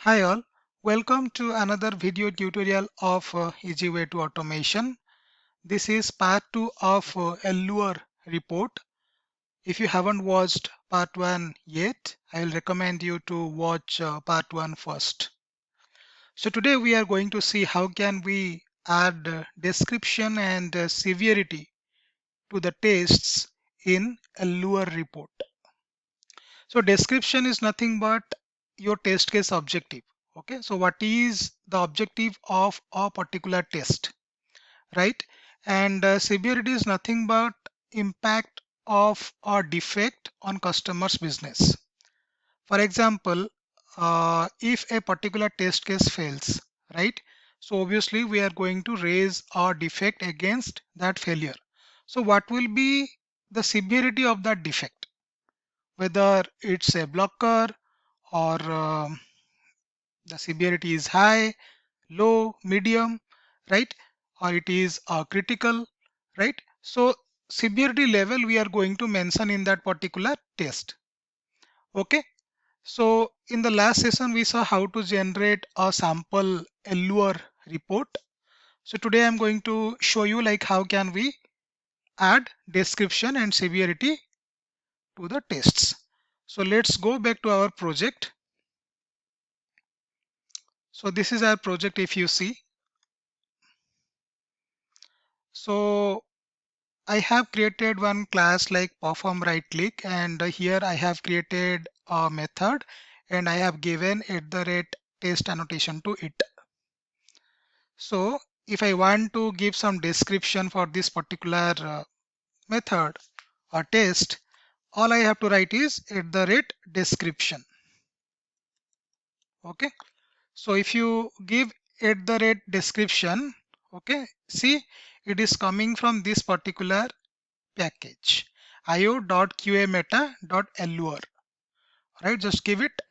Hi all, welcome to another video tutorial of Easy Way to Automation. This is part 2 of Allure Report. If you haven't watched part 1 yet, I will recommend you to watch part 1 first. So today we are going to see how can we add description and severity to the tests in Allure Report. So description is nothing but your test case objective. Okay, so what is the objective of a particular test, right? And severity is nothing but impact of a defect on customer's business. For example, if a particular test case fails, right? So obviously we are going to raise a defect against that failure. So what will be the severity of that defect? Whether it's a blocker or the severity is high, low, medium, right? Or it is critical, right? So severity level we are going to mention in that particular test. Okay. So in the last session we saw how to generate a sample Allure report. So today I'm going to show you like how can we add description and severity to the tests. So let's go back to our project. So this is our project if you see. So I have created one class like perform right click, and here I have created a method and I have given @test annotation to it. So if I want to give some description for this particular method or test, all I have to write is @description. Okay. So if you give @description, okay, see it is coming from this particular package io.qameta.allure, right? Just give it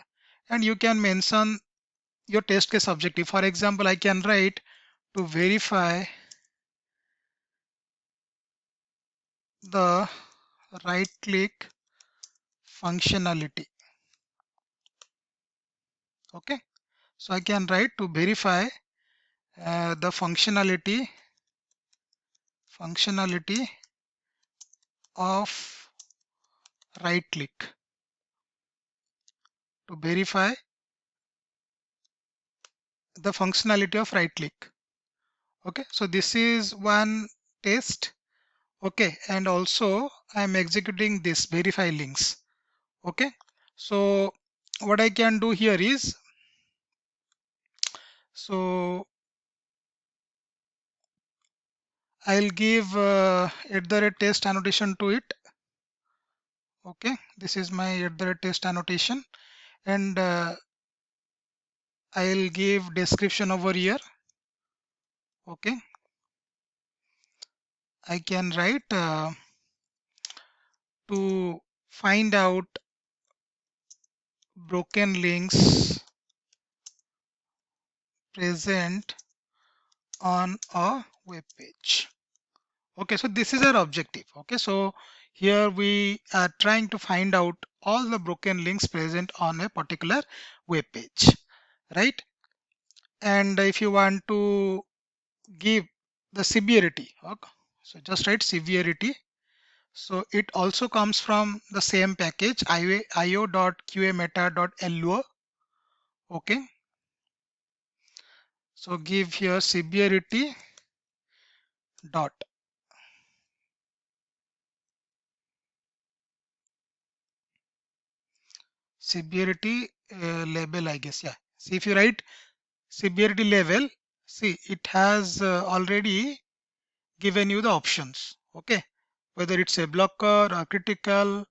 and you can mention your test case objective. For example, I can write to verify the right click functionality. Okay, so I can write to verify the functionality of right click, to verify the functionality of right click. Okay, so this is one test. Okay, and also I'm executing this verify links. Okay, so what I can do here is, so I'll give @test annotation to it. Okay, this is my @test annotation, and I'll give description over here. Okay, I can write to find out broken links present on a web page. Okay, so this is our objective. Okay, so here we are trying to find out all the broken links present on a particular web page, right? And if you want to give the severity, okay, so just write severity. So it also comes from the same package io.qameta.allure. Okay, so give here severity dot severity label, I guess. Yeah, see if you write severity level, see it has already given you the options. Okay, whether it's a blocker or critical,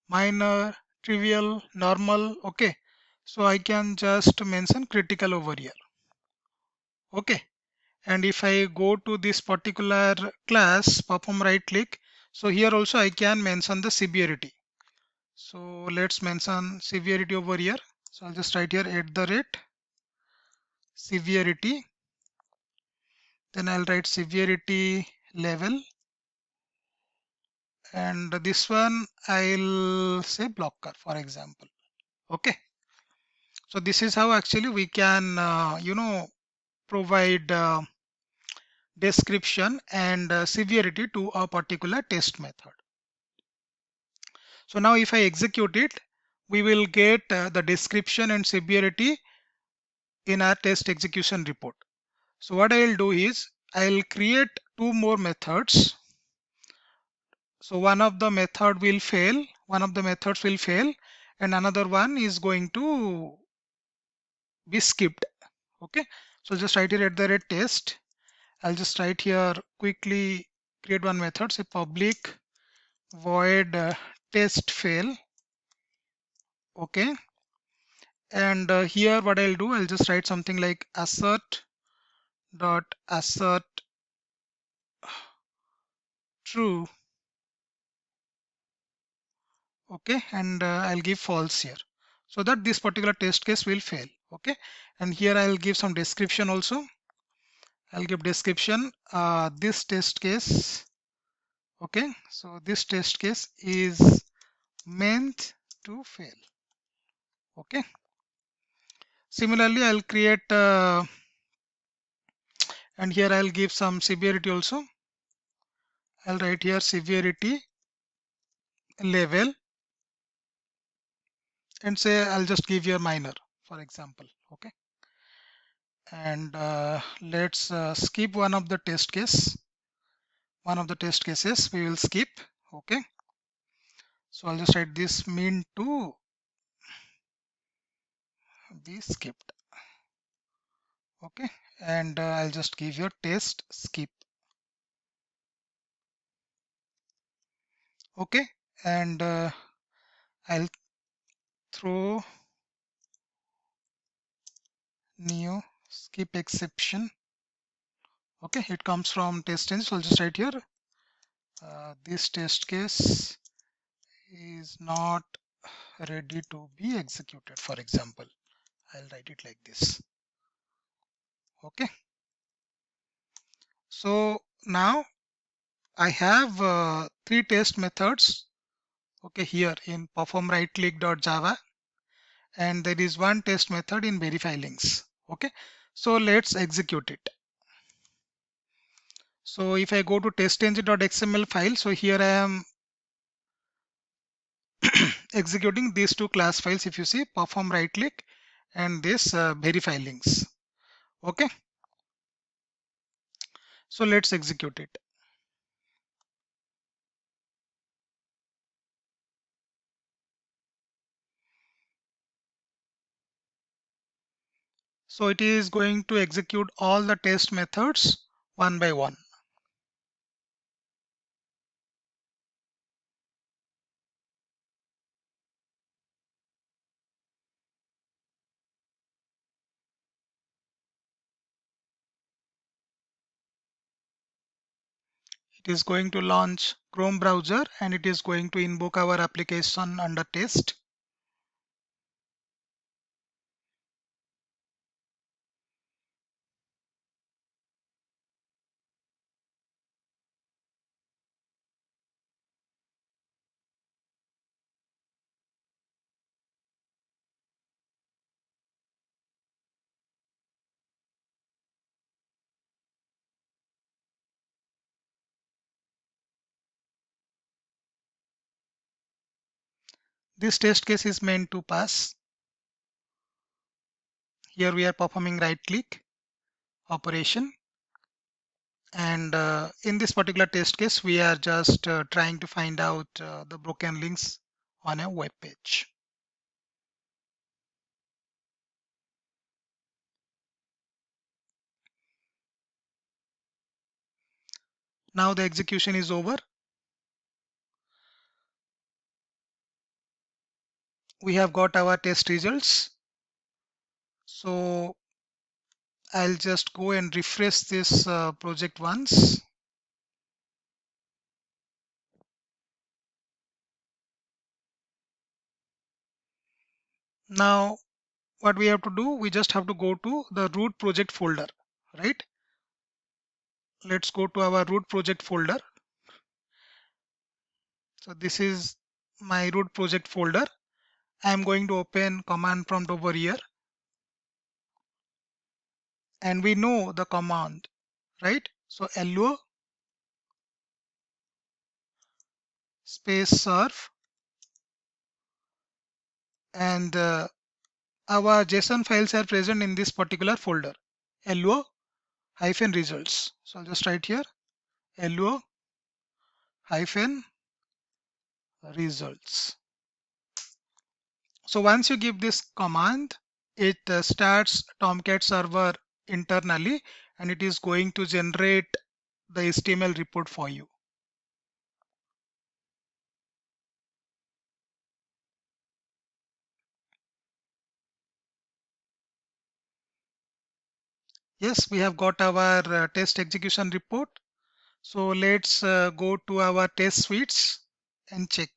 minor, trivial, normal. Okay, so I can just mention critical over here. Okay, and if I go to this particular class perform right click, so here also I can mention the severity. So let's mention severity over here. So I'll just write here @severity, then I'll write severity level, and this one I'll say blocker, for example. Okay, So this is how actually we can provide description and severity to a particular test method. So now if I execute it, we will get the description and severity in our test execution report. So what I'll do is I'll create two more methods. So one of the method will fail, one of the methods will fail, and another one is going to be skipped. Okay, so just write here at the rate test. I'll just write here quickly, create one method, say public void test fail. Okay, and here what I'll do, I'll just write something like assert dot assert true. Okay, and I'll give false here, so that this particular test case will fail. Okay, and here I'll give some description also. I'll give description, this test case. Okay, so this test case is meant to fail. Okay, similarly I'll create and here I'll give some severity also. I'll write here severity level and say I'll just give you a minor, for example. Okay, and let's skip one of the test case. One of the test cases we will skip. Okay, so I'll just write this mean to be skipped. Okay, and I'll just give you test skip. Okay, and I'll throw new skip exception. Okay, it comes from test engine, so I'll just write here this test case is not ready to be executed, for example. I'll write it like this. Okay, so now I have three test methods. Okay, here in perform right click.java, and there is one test method in verify links. Okay, so let's execute it. So if I go to testengine.xml file, so here I am executing these two class files. If you see, perform right click and this verify links. Okay, so let's execute it. So it is going to execute all the test methods one by one. It is going to launch Chrome browser and it is going to invoke our application under test. This test case is meant to pass. Here we are performing right click operation, and in this particular test case we are just trying to find out the broken links on a web page. Now the execution is over. We have got our test results. So I'll just go and refresh this project once. Now what we have to do, we just have to go to the root project folder, right? Let's go to our root project folder. So this is my root project folder. I am going to open command prompt over here and we know the command, right? So allure space serve, and our JSON files are present in this particular folder, allure hyphen results. So I'll just write here allure hyphen results. So once you give this command, it starts Tomcat server internally, and it is going to generate the HTML report for you. Yes, we have got our test execution report. So let's go to our test suites and check.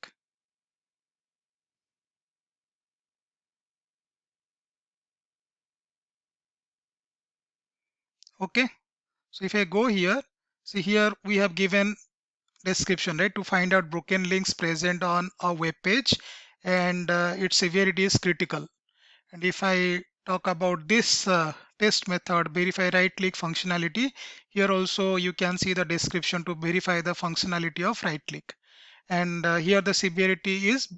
Okay, so if I go here, see here we have given description, right, to find out broken links present on a web page, and its severity is critical. And if I talk about this test method, verify right click functionality, here also you can see the description to verify the functionality of right click. And here the severity is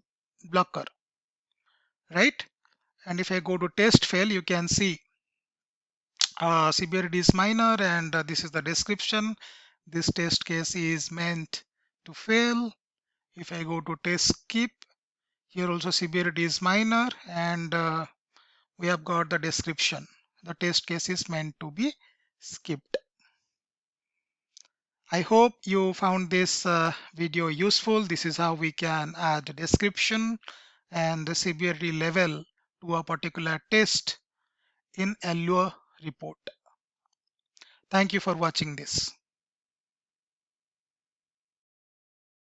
blocker, right? And if I go to test fail, you can see severity is minor, and this is the description. This test case is meant to fail. If I go to test skip, here also severity is minor, and we have got the description. The test case is meant to be skipped. I hope you found this video useful. This is how we can add a description and the severity level to a particular test in Allure report. Thank you for watching this.